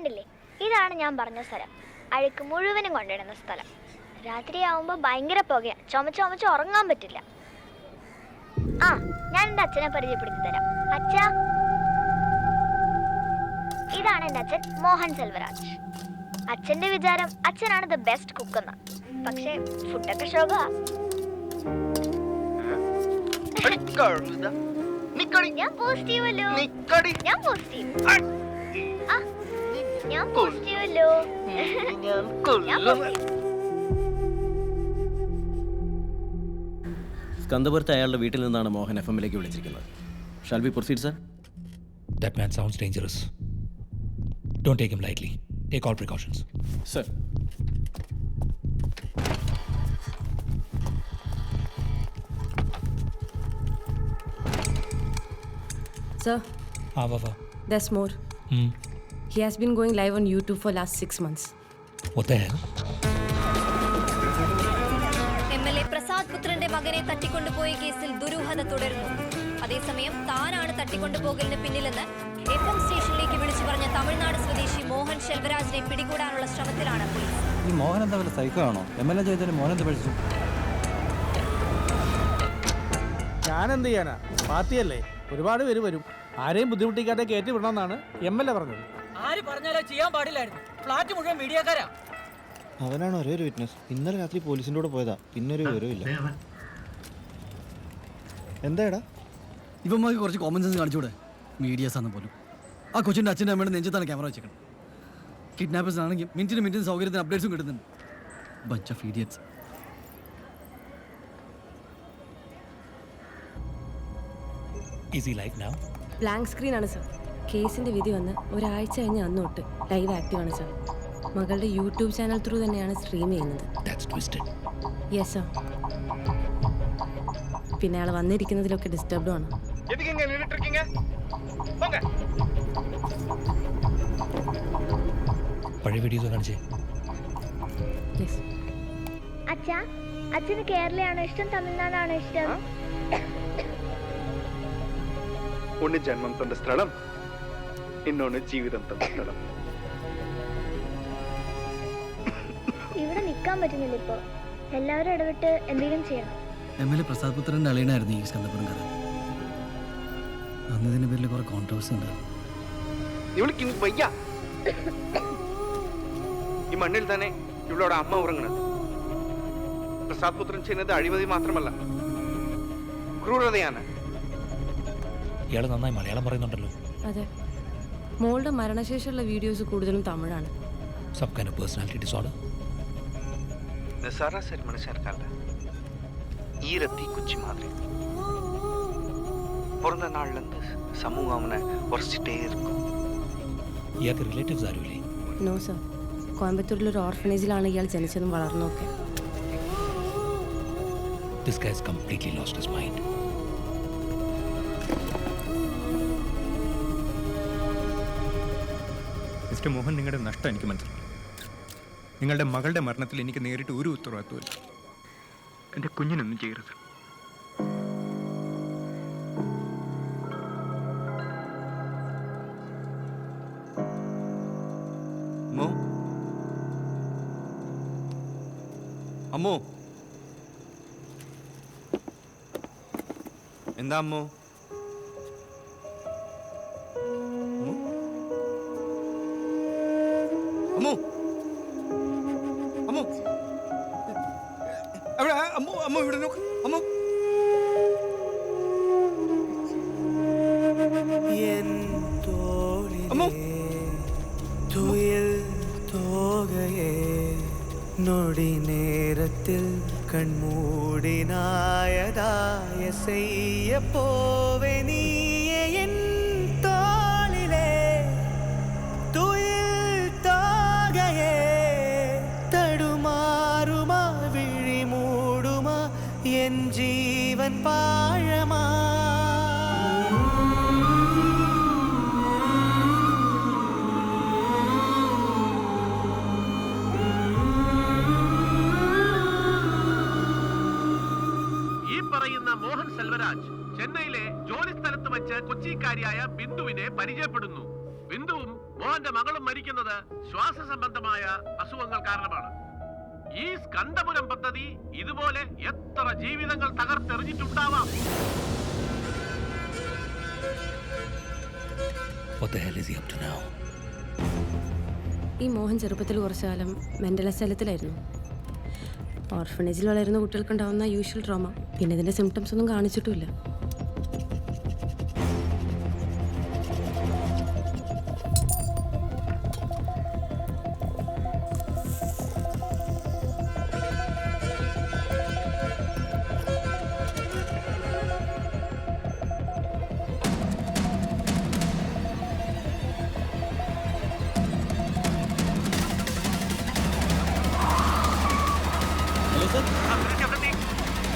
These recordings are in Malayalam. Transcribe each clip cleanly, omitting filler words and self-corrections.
കണ്ടില്ലേ, ഇതാണ് ഞാൻ പറഞ്ഞ സ്ഥലം. അഴുക്ക് മുഴുവനും കൊണ്ടിടുന്ന സ്ഥലം. രാത്രിയാവുമ്പോൾ ഭയങ്കര പുകയാ, ചുമച്ച് ഉറങ്ങാൻ പറ്റില്ല. ആ, ഞാൻ എൻ്റെ അച്ഛനെ പരിചയപ്പെടുത്തി തരാം. അച്ഛാ, ഇതാണ് എൻ്റെ അച്ഛൻ മോഹൻ സെൽവരാജ്. അച്ഛൻ്റെ വിചാരം അച്ഛനാണ് ദ ബെസ്റ്റ് കുക്കെന്ന്. പക്ഷേ ഫുഡൊക്കെ ശോകാ. ഞാൻ പോസിറ്റീവല്ലോ. സ്കന്ദപുരത്തെ അയാളുടെ വീട്ടിൽ നിന്നാണ് മോഹൻ FM-ലേക്ക് വിളിച്ചിരിക്കുന്നത്. Shall we proceed, sir? That man sounds dangerous. Don't take him lightly. Take all precautions. Sir. Sir, Vava. there's more. He has been going live on YouTube for last 6 months. What the hell? MLA Prasad പുത്രന്റെ മകനെ തട്ടിക്കൊണ്ടുപോയ കേസിൽ ദുരൂഹത തുടരുന്നു. അതേസമയം താനാണ് തട്ടിക്കൊണ്ടുപോകലിന് പിന്നിലെന്ന് FM സ്റ്റേഷനിലേക്ക് വിളിച്ചു പറഞ്ഞ തമിഴ്നാട് സ്വദേശി മോഹൻ സെൽവരാജിനെ പിടികൂടാനുള്ള ശ്രമത്തിലാണ് പോലീസ്. ഈ മോഹൻ എന്താ വല്ല സൈക്കോ ആണോ? MLA ചെയ്താലും മോഹൻ എന്താ പഠിച്ചു? ഞാനെന്ത് ചെയ്യാനാ, പാർട്ടിയല്ലേ, ഒരുപാട് പേര് വരും. ആരെയും ബുദ്ധിമുട്ടിക്കാതെ കയറ്റി വിടണമെന്നാണ് MLA പറഞ്ഞത്. ആര് പറഞ്ഞാലോ ചെയ്യാൻ പാടില്ലായിരുന്നു. ഫ്ലാറ്റ് മുഴുവൻ മീഡിയക്കാരാ. അവനാണ് ഒരേ ഒരു വിറ്റ്നസ്. ഇന്നലെ രാത്രി പോലീസിന്റെ കൂടെ പോയതാ, പിന്നൊരു വിവരമില്ല. എന്താടാ ഇവന്മാർക്ക് കുറച്ച് കോമൺ സെൻസ് കാണിച്ചൂടെ? മീഡിയാസ് ആണെന്ന് പോലും. ആ കൊച്ചിൻ്റെ അച്ഛൻ്റെ അമ്മയുടെ നെഞ്ചത്താണ് ക്യാമറ വെച്ചേക്കണം. കിഡ്നാപ്പേഴ്സ് ആണെങ്കിൽ മിനിറ്റിന് സൗകര്യത്തിന് അപ്ഡേറ്റ്സും കിട്ടുന്നുണ്ട്. Bunch of idiots. Is he live now? Blank screen ആണ് സർ. കേസിന്റെ വിധി വന്ന് ഒരാഴ്ച കഴിഞ്ഞ് അന്ന് തൊട്ട് ലൈവ് ആക്റ്റീവ് ആണ് സർ. മകളുടെ യൂട്യൂബ് ചാനൽ ത്രൂ തന്നെയാണ് സ്ട്രീം ചെയ്യുന്നത്. That's twisted. Yes sir. പിന്നെ ആൾ വന്നിരിക്കുന്നതിലൊക്കെ ഡിസ്റ്റർബ്ഡും ആണ്. പഴയ വീഡിയോസ് കാണിച്ചേ. യെസ്. അച്ഛാ, അച്ഛന് കേരളയാണോ ഇഷ്ടം, തമിഴ്നാടാണോ ഇഷ്ടം? ഒന്ന് ജന്മം തന്ന സ്ഥലം, ഇന്നൊന്ന് ജീവിതം തന്ന സ്ഥലം. ഇവിടെ നിൽക്കാൻ പറ്റുന്നില്ല ഇപ്പോ. എല്ലാവരും ഇടപെട്ട് എന്തെങ്കിലും ചെയ്യണം. MLA പ്രസാദ് പുത്രൻ്റെ അളിയനായിരുന്നു ഈ സ്കന്ദപുരംകാരൻ. അന്ന് ഇതിൻ്റെ പേരിൽ കുറെ കോൺട്രവേഴ്സി ഉണ്ടായിരുന്നു. ഇവൾക്ക് ഇനി വയ്യ. ഈ മണ്ണിൽ തന്നെ ഇവളോട് അമ്മ ഉറങ്ങണത്. പ്രസാദ് പുത്രൻ ചെയ്യുന്നത് അഴിമതി മാത്രമല്ല, ക്രൂരതയാണ്. ഇയാൾ നന്നായി മലയാളം പറയുന്നുണ്ടല്ലോ. അതെ, മോളുടെ മരണശേഷമുള്ള വീഡിയോസ് കൂടുതലും തമിഴാണ്. Some kind of personality disorder? സരാസരി മനുഷ്യർക്കല്ല, ഈരത്തി കുച്ചി മാതിരി. பிறந்த நாள்லேருந்து சமூகம் அவனை உரைச்சிட்டே இருக்கும். ഇയാൾക്ക് റിലേറ്റീവ്സ് ആരുമില്ലേ? No sir. കോയമ്പത്തൂരിലൊരു ഓർഫനേജിലാണ് ഇയാൾ ജനിച്ചതും വളർന്നതൊക്കെ. This guy has completely lost his mind. Mister Mohan, നിങ്ങളുടെ നഷ്ടം എനിക്ക് മനസ്സിലായി. നിങ്ങളുടെ മകളുടെ മരണത്തിൽ എനിക്ക് നേരിട്ട് ഒരു ഉത്തരവാദിത്വമില്ല. എൻ്റെ കുഞ്ഞിനൊന്നും ചെയ്യരുത്. അമ്മോ, എന്താ അമ്മോ? അമ്മോ, അമ്മോ, അവിടെ അമ്മോ, അമ്മോ ഇവിടെ നോക്ക്. അമ്മോ, അമ്മോ, நொடி நேரத்தில் கண்மூடினாயதாய செய்ய போவே நீயே என் தோளிலே துயில் தாகையே தடுமாறுமா விழி மூடுமா என் ஜீவன் பாழமா മോഹൻ സെൽവരാജ് ചെന്നൈയിലെ ജോലി സ്ഥലത്ത് വെച്ച് കൊച്ചിക്കാരിയായ ബിന്ദുവിനെ പരിചയപ്പെടുന്നു. ബിന്ദുവും മോഹന്റെ മകളും മരിക്കുന്നത് ശ്വാസ സംബന്ധമായ അസുഖങ്ങൾ കാരണമാണ്. ഈ സ്കന്ദപുരം പദ്ധതി ഇതുപോലെ എത്ര ജീവിതങ്ങൾ തകർത്തെറിഞ്ഞിട്ടുണ്ടാവാം. What the hell is he up to now? ഈ മോഹൻ ചെറുപ്പത്തിൽ കുറച്ചു കാലം മെൻ്റൽ അസൈലത്തിലായിരുന്നു. ഓർഫണേജിൽ വളരുന്ന കുട്ടികൾക്കുണ്ടാവുന്ന യൂഷ്വൽ ട്രോമ. പിന്നെ ഇതിൻ്റെ സിംറ്റംസ് ഒന്നും കാണിച്ചിട്ടുമില്ല.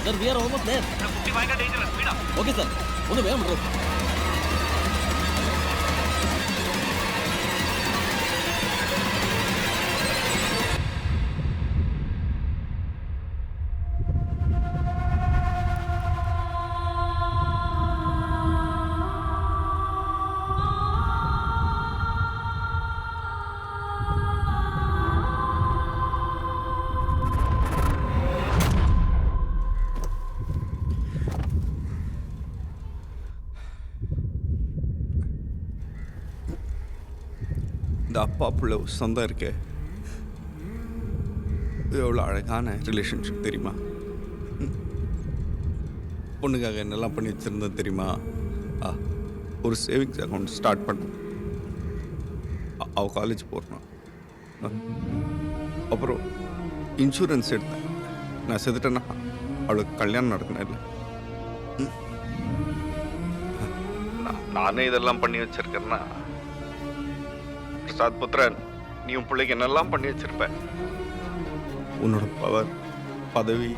Sir, we are almost there. Okay, sir. ഒന്ന് വേഗം വിടൂ. இந்த அப்பா பிள்ளை சொந்தம் இருக்கே, இது எவ்வளோ அழகான ரிலேஷன்ஷிப் தெரியுமா? பொண்ணுக்காக என்னெல்லாம் பண்ணி வச்சுருந்தேன் தெரியுமா? ஒரு சேவிங்ஸ் அக்கௌண்ட் ஸ்டார்ட் பண்ண, அவள் காலேஜ் போகிறான். அப்புறம் இன்சூரன்ஸ் எடுத்தேன். நான் செத்துட்டேன்னா அவளுக்கு கல்யாணம் நடக்கணும் இல்லை. நானே இதெல்லாம் பண்ணி வச்சிருக்கேன்னா, பிரசாத் புத்திரன், நீ உன் பிள்ளைக்கு என்னெல்லாம் பண்ணி வச்சிருப்ப. உன்னோட பவர், பதவி,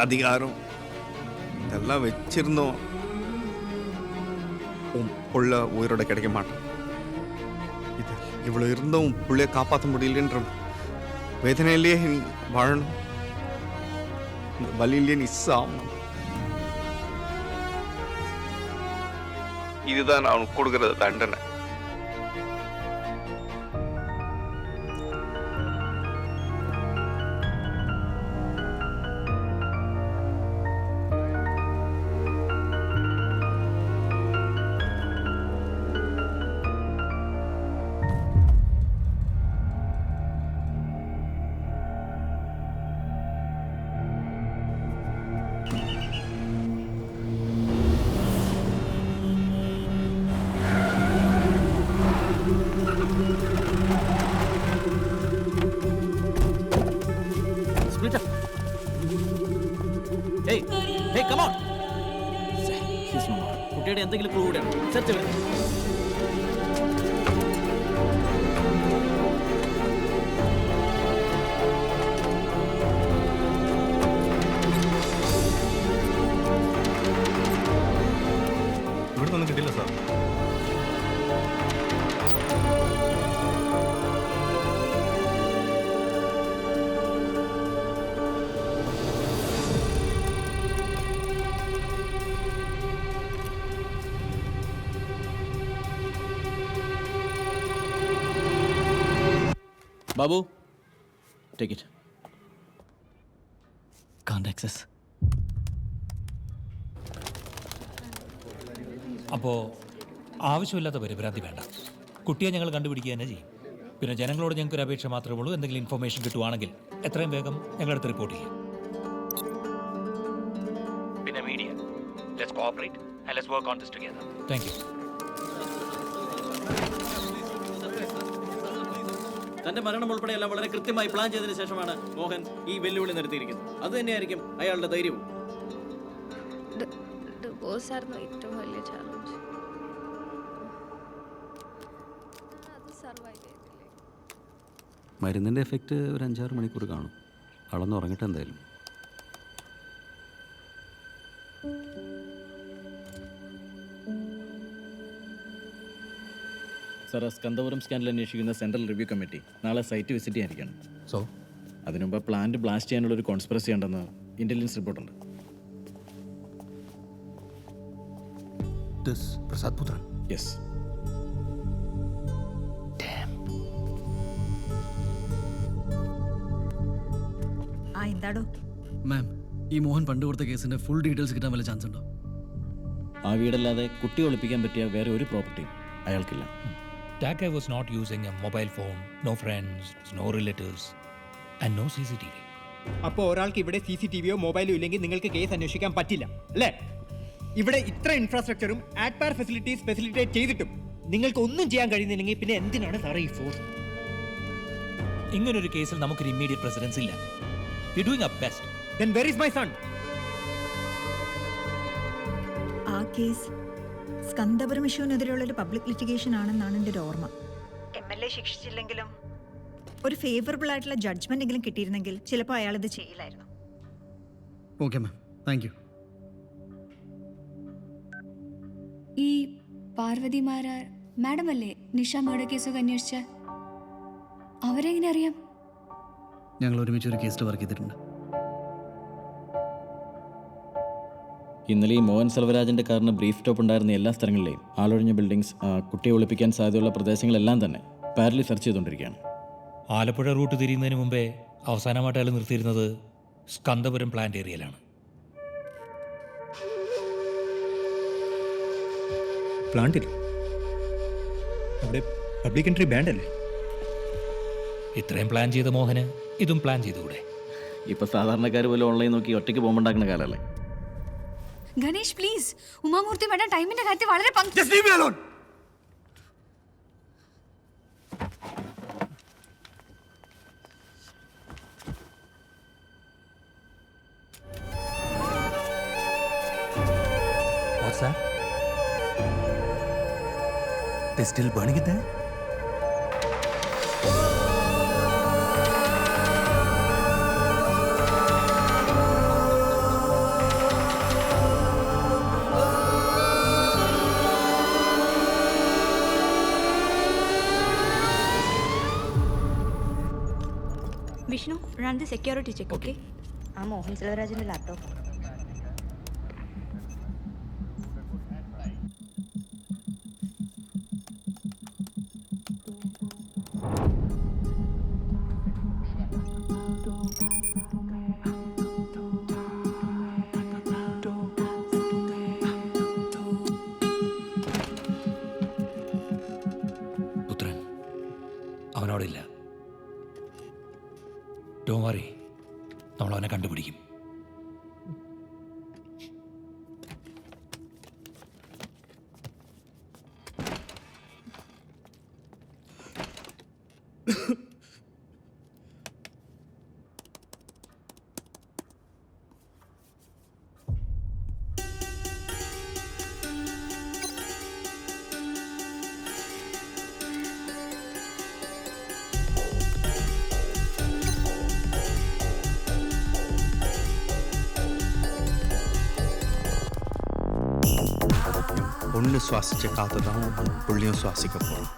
அதிகாரம் இதெல்லாம் வச்சிருந்தோம் உன் புள்ள உயிரோட கிடைக்க மாட்டான். இது இவ்வளோ இருந்தும் உன் பிள்ளைய காப்பாற்ற முடியலன்ற வேதனையிலேயே நீ வாழணும், இந்த வலியிலேயே நீ சாகணும். இதுதான் நான் அவனுக்கு கொடுக்குற தண்டனை. കുട്ടിയുടെ എന്തെങ്കിലും ക്ലൂ കൂടെ സെർച്ച് ചെയ്ത് ഇവിടെ ഒന്നും കിട്ടില്ല സാർ. Babu, take it. കാണ്ട് ആക്സസ്. അപ്പോൾ ആവശ്യമില്ലാത്ത പരിഭ്രാന്തി വേണ്ട. കുട്ടിയെ ഞങ്ങൾ കണ്ടുപിടിക്കുക തന്നെ ചെയ്യും. പിന്നെ ജനങ്ങളോട് ഞങ്ങൾക്കൊരു അപേക്ഷ മാത്രമേ ഉള്ളൂ. എന്തെങ്കിലും ഇൻഫർമേഷൻ കിട്ടുവാണെങ്കിൽ എത്രയും വേഗം ഞങ്ങളടുത്ത് റിപ്പോർട്ട് ചെയ്യും. പിന്നെ media, let's cooperate and let's work on this together. Thank you. തന്റെ മരണം ഉൾപ്പെടെയെല്ലാം വളരെ കൃത്യമായി പ്ലാൻ ചെയ്തതിനു ശേഷമാണ് മോഹൻ ഈ വെല്ലുവിളി നടത്തിയിരിക്കുന്നത്. അത് തന്നെയായിരിക്കും അയാളുടെ ധൈര്യവും. ഡിവോഴ്സ് ആയിരുന്നു ഏറ്റവും വലിയ ചാലഞ്ച്. മരുന്നിൻ്റെ എഫക്റ്റ് ഒരു 5-6 മണിക്കൂർ കാണും. അളന്ന് ഉറങ്ങട്ടെ എന്തായാലും. സാർ, സ്കന്ദപുരം സ്കാനിൽ അന്വേഷിക്കുന്ന സെൻട്രൽ റിവ്യൂ കമ്മിറ്റി നാളെ സൈറ്റ് വിസിറ്റ് ചെയ്യാനിരിക്കുകയാണ്. സോ അതിനുമുമ്പ് പ്ലാന്റ് ബ്ലാസ്റ്റ് ചെയ്യാനുള്ള ഒരു കോൺസ്പിറസി ഉണ്ടെന്ന് ഇന്റലിജൻസ് റിപ്പോർട്ടുണ്ട്. പ്രസാദ് പുത്രൻ. യെസ്. എന്താടോ? മാം, ഈ മോഹൻ പണ്ട് കൊടുത്ത കേസിന്റെ ഫുൾ ഡീറ്റെയിൽസ് കിട്ടാൻ വല്ല ചാൻസ് ഉണ്ടോ? ആ വീടല്ലാതെ കുട്ടി ഒളിപ്പിക്കാൻ പറ്റിയ വേറെ ഒരു പ്രോപ്പർട്ടിയും അയാൾക്കില്ല. Taka was not using a mobile phone, no friends, no relatives, and no CCTV. അപ്പോൾ ഒരാൾക്ക് ഇവിടെ CCTV യോ മൊബൈലോ ഇല്ലെങ്കിൽ നിങ്ങൾക്ക് കേസ് അന്വേഷിക്കാൻ പറ്റില്ല അല്ലേ? ഇവിടെ ഇത്ര ഇൻഫ്രാസ്ട്രക്ചറും ആഡ്പാർ ഫെസിലിറ്റീസ് ഫെസിലിറ്റേറ്റ് ചെയ്തിട്ടും നിങ്ങൾക്ക് ഒന്നും ചെയ്യാൻ കഴിയുന്നില്ലെങ്കിൽ പിന്നെ എന്തിനാണ് സാറേ ഈ ഫോഴ്സ്? ഇങ്ങനൊരു കേസിൽ നമുക്കൊരു ഇമ്മീഡിയറ്റ് പ്രസിഡൻസ് ഇല്ല. We're doing our best. Then where is my son? ആ കേസ് സ്കന്ദപുരം ഇഷ്യൂവിനെതിരെയുള്ള ഒരു പബ്ലിക് ലിറ്റിഗേഷൻ ആണെന്നാണ് എൻ്റെ ഒരു ഓർമ്മ. MLA ശിക്ഷിച്ചില്ലെങ്കിലും ഒരു ഫേവറബിൾ ആയിട്ടുള്ള ജഡ്ജ്മെന്റ് എങ്കിലും കിട്ടിയിരുന്നെങ്കിൽ ചിലപ്പോൾ അയാൾ ഇത് ചെയ്യില്ലായിരുന്നു. Okay ma'am, thank you. ഈ പാർവതി മാരാർ മാഡം അല്ലേ നിഷ മർഡർ കേസൊക്കെ അന്വേഷിച്ച? അവരെങ്ങനെ അറിയാം? ഞങ്ങൾ ഒരുമിച്ച് ഒരു കേസിൽ വർക്ക് ചെയ്തിട്ടുണ്ട്. ഇന്നലെ ഈ മോഹൻ സെൽവരാജിൻ്റെ കാറിന് ബ്രീഫ് സ്റ്റോപ്പ് ഉണ്ടായിരുന്ന എല്ലാ സ്ഥലങ്ങളിലെയും ആളൊഴിഞ്ഞ ബിൽഡിങ്സ്, കുട്ടിയെ ഒളിപ്പിക്കാൻ സാധ്യതയുള്ള പ്രദേശങ്ങളെല്ലാം തന്നെ പാരലി സെർച്ച് ചെയ്തുകൊണ്ടിരിക്കുകയാണ്. ആലപ്പുഴ റൂട്ട് തിരിയുന്നതിന് മുമ്പേ അവസാനമായിട്ട് അയാൾ നിർത്തിയിരുന്നത് സ്കന്ദപുരം പ്ലാന്റ് ഏരിയയിലാണ്. പ്ലാന്റിൽ അവിടെ പബ്ലിക് എൻട്രി ബാൻഡ് അല്ലേ? ഇത്രയും പ്ലാൻ ചെയ്ത മോഹന് ഇതും പ്ലാൻ ചെയ്തുകൂടെ? ഇപ്പോൾ സാധാരണക്കാർ പോലും ഓൺലൈൻ നോക്കി ഒറ്റയ്ക്ക് ബോംബുണ്ടാക്കുന്ന കാലമല്ലേ? ഗണേഷ് പ്ലീസ്, ഉമാമൂർത്തി മാഡം ടൈമിന്റെ കാര്യത്തിൽ വളരെ What's that? They're still burning it there? Vishnu, run the security check, okay? ആ മോഹൻ സെൽവരാജിന്റെ ലാപ്ടോപ്പ്. പുത്രൻ അവനോടില്ല. ഡോണ്ട് വറി, നമ്മൾ അവനെ കണ്ടുപിടിക്കും. ஒன்று சுவாசிச்ச காற்று தான் புள்ளியும் சுவாசிக்க போகிறோம்.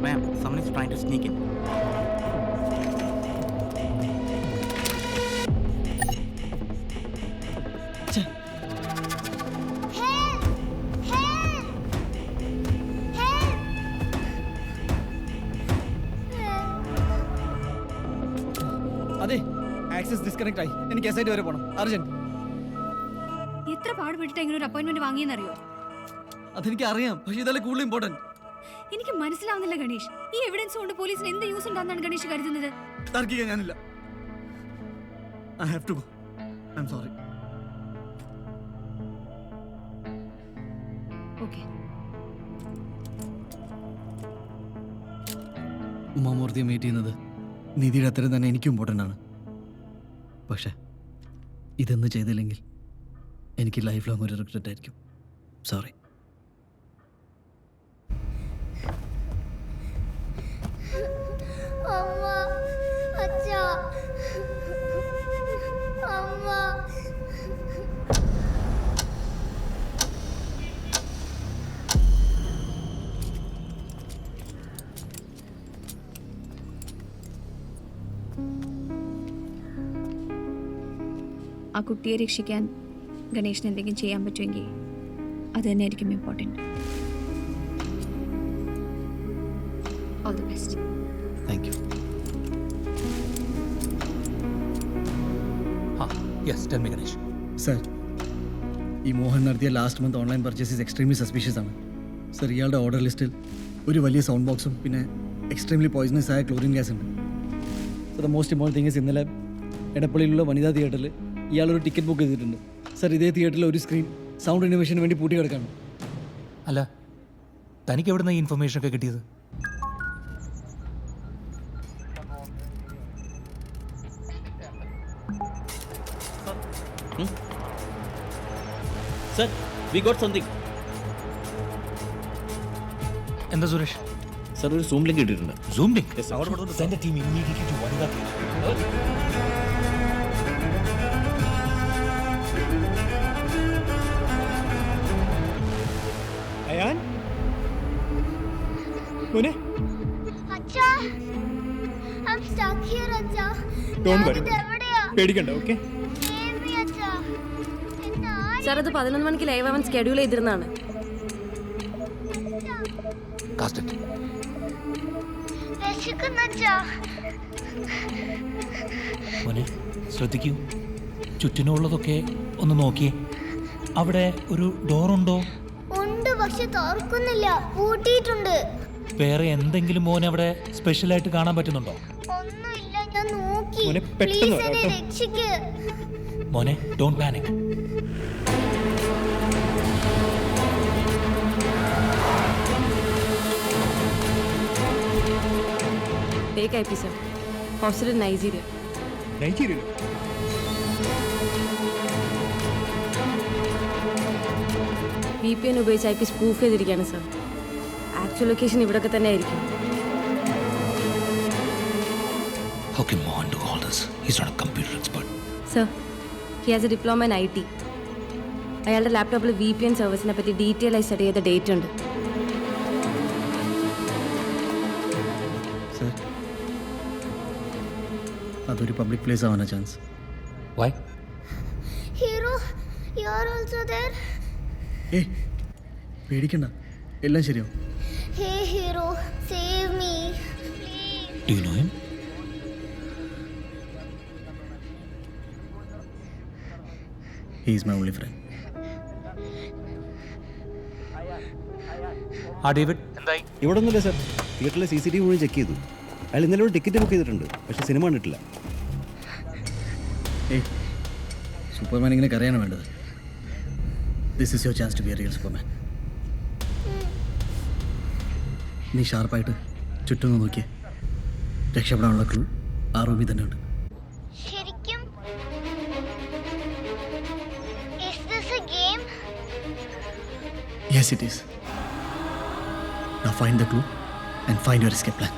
Ma'am, someone is trying to sneak in. അതെ, ആക്സസ് ഡിസ്കണക്ട് ആയി. എനിക്ക് SIT വരെ പോകണം, അർജന്റ്. പാടുപെട്ടിട്ട് എങ്ങനെ ഒരു അപ്പോയിന്റ്മെന്റ് വാങ്ങിയെന്നറിയോ? അതെനിക്ക് അറിയാം, പക്ഷേ ഇതല്ലേ കൂടുതൽ ഇമ്പോർട്ടന്റ്. എനിക്ക് മനസ്സിലാവുന്നില്ല ഗണേഷ്. ഈ എവിഡൻസ് കൊണ്ട് പോലീസിന് എന്ത് യൂസ് ഉണ്ടാകുന്നാണ് ഗണേഷ് കരുതുന്നത്? തർക്കിക്കാൻ ഞാനില്ല. I have to go. I'm sorry. Okay. ഉമാമൂർത്തിയെ മീറ്റ് ചെയ്യുന്നത് നിധിയുടെ അത്രയും തന്നെ എനിക്കും ഇമ്പോർട്ടൻ്റ് ആണ്. പക്ഷേ ഇതൊന്നും ചെയ്തില്ലെങ്കിൽ എനിക്ക് ലൈഫ് ലോങ് ഒരു റിഗ്രറ്റ് ആയിരിക്കും. സോറി. ആ കുട്ടിയെ രക്ഷിക്കാൻ ഗണേഷിന് എന്തെങ്കിലും ചെയ്യാൻ പറ്റുമെങ്കിൽ അത് തന്നെയായിരിക്കും important. All the best. Thank you. Yes, tell me Ganesh. Sir, ഈ മോഹൻ നടത്തിയ last month online purchases extremely suspicious ആണ്. സർ, ഇയാളുടെ ഓർഡർ ലിസ്റ്റിൽ ഒരു വലിയ സൗണ്ട് ബോക്സും പിന്നെ എക്സ്ട്രീംലി പോയിസണസ് ആയ ക്ലോറിൻ ഗ്യാസ് ഉണ്ട്. So the most important thing is ഇന്നലെ എടപ്പള്ളിയിലുള്ള വനിതാ തിയേറ്ററിൽ ഇയാളൊരു ടിക്കറ്റ് ബുക്ക് ചെയ്തിട്ടുണ്ട്. സർ, ഇതേ തിയേറ്ററിൽ ഒരു സ്ക്രീൻ സൗണ്ട് ഇന്നോവേഷന് വേണ്ടി പൂട്ടി കിടക്കാണ്. അല്ല, തനിക്ക് എവിടെ നിന്ന് ഈ ഇൻഫർമേഷൻ ഒക്കെ കിട്ടിയത്? Sir, we got something. എന്താ സുരേഷ്? സർ, ഒരു സൂം ലിങ്ക് ഇട്ടിട്ടുണ്ട്. Zoom link? Send team immediately to Vanitha theatre. Ayaan മോനെ, അച്ഛാ, I'm stuck here, അച്ഛാ. ഡോണ്ട് വറി, ഞാനിത് എവിടെയാ? പേടിക്കണ്ട. ഓക്കെ. Save me, അച്ഛാ. എന്നെ ആരും സാർ, അത് 11 മണിക്ക് ലൈവ് അവൻ സ്കെഡ്യൂൾ ചെയ്തിരുന്നതാണ്. വിശക്കുന്നു, അച്ഛാ. മോനെ, ശ്രദ്ധിക്കൂ. ചുറ്റിനുള്ളതൊക്കെ ഒന്ന് നോക്കിയേ. അവിടെ ഒരു ഡോറുണ്ടോ? ഉണ്ട്, പക്ഷെ തുറക്കുന്നില്ല, പൂട്ടിയിട്ടുണ്ട്. വേറെ എന്തെങ്കിലും മോനെ അവിടെ സ്പെഷ്യലായിട്ട് കാണാൻ പറ്റുന്നുണ്ടോ? ഒന്നുമില്ല, ഞാൻ നോക്കി. മോനെ, പെട്ടെന്ന് പ്ലീസ് എന്നെ വരാട്ടോ. രക്ഷിക്ക്. മോനെ, don't panic. Take IP sir. Hostel Nigeria. നൈജീരിയയിലോ? VPN ഉപയോഗിച്ച് IP സ്പൂഫ് ചെയ്തിരിക്കുകയാണ് സർ. ആക്ച്വൽ ലൊക്കേഷൻ ഇവിടെയൊക്കെ തന്നെ ആയിരിക്കും. How can Mohan do all this? He's not a computer expert. Sir, he has A diploma in IT. അയാളുടെ ലാപ്ടോപ്പിൽ VPN സർവീസിനെ പറ്റി ഡീറ്റെയിൽ ആയി സ്റ്റഡി ചെയ്ത ഡേറ്റ് ഉണ്ട്. സർ, അതൊരു പബ്ലിക് പ്ലേസ് ആവാനാ chance. Why? Hero, you are also there. ഏയ്, പേടിക്കണ്ട, എല്ലാം ശരിയാവും. Hey hero, save me. Please. Do you know him? He is my only friend. David, എന്തായി? ഇവിടെ ഒന്നുമില്ല സർ. തിയേറ്ററിലെ CCTV മുഴുവൻ ചെക്ക് ചെയ്തു. അയാൾ ഇന്നലെ ഒരു ടിക്കറ്റ് ബുക്ക് ചെയ്തിട്ടുണ്ട്, പക്ഷേ സിനിമ കണ്ടിട്ടില്ല. ഏയ്, സൂപ്പർമാൻ ഇങ്ങനെ കരയാണ് വേണ്ടത്. This is your chance to be a real superman. നീ ഷാർപ്പായിട്ട് ചുറ്റും നോക്കിയേ. രക്ഷപ്പെടാനുള്ള ക്ലൂ ആ റൂമിൽ തന്നെ ഉണ്ട്. ശരിക്കും? Is this a game? Yes, it is. Now find the clue and find your escape plan.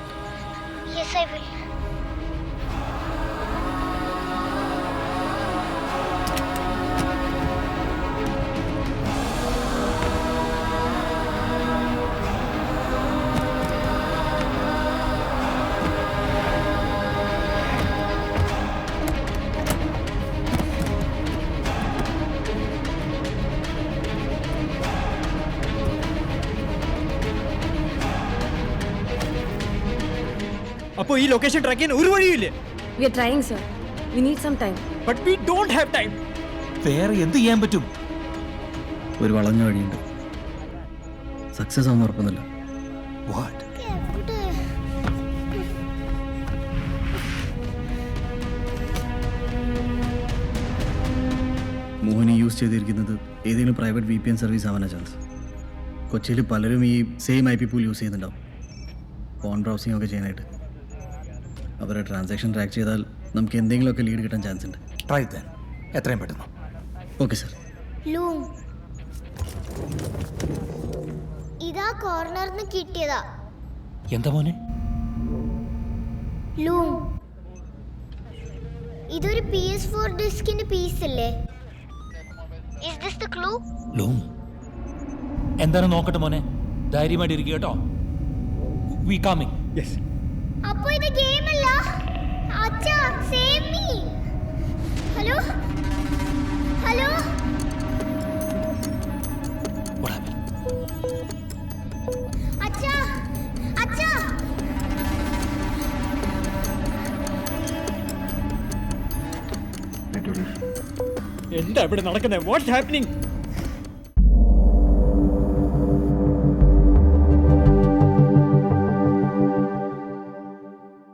Yes, I will. അപ്പോൾ ഈ ലൊക്കേഷൻ ട്രാക്ക് ചെയ്യാൻ ഒരു വഴിയില്ലേ? We are trying, sir. We need some time. But we don't have time. വേറെ എന്ത് ചെയ്യാൻ പറ്റും? ഒരു വളഞ്ഞ വഴിയുണ്ട്. സക്സസ് ആവുന്ന ഉറപ്പൊന്നുമില്ല. മോഹനി യൂസ് ചെയ്തിരിക്കുന്നത് ഏതെങ്കിലും പ്രൈവറ്റ് VPN സർവീസ് ആവാനാ ചാൻസ്. കൊച്ചിയിൽ പലരും ഈ സെയിം IP പൂൾ യൂസ് ചെയ്യുന്നുണ്ടാവും, ഫോൺ ബ്രൗസിംഗ് ഒക്കെ ചെയ്യാനായിട്ട്. അവരുടെ ട്രാൻസാക്ഷൻ ട്രാക്ക് ചെയ്താൽ നമുക്ക് എന്തെങ്കിലുമൊക്കെ ലീഡ് കിട്ടാൻ ചാൻസ് ഉണ്ട്. ട്രൈ ദെൻ, എത്രയും പെട്ടെന്ന്. Okay sir. ലൂം, ഇതാ കോർണറിന് കിട്ടിയതാ. എന്താ മോനെ? ലൂം, ഇതൊരു PS4 ഡിസ്കിന്റെ പീസ് അല്ലേ? Is this the clue? ലൂം, എന്താണ് നോക്കട്ടെ മോനെ, ധൈര്യമായിട്ട് ഇരിക്കുക കേട്ടോ. We coming. യെസ്. അപ്പോ ഇത് ഗെയിം അല്ല. അച്ഛാ, സേവ് മീ. Hello hello. അച്ഛാ അച്ഛാ. എന്താ ഇവിടെ നടക്കുന്നത്? What's happening?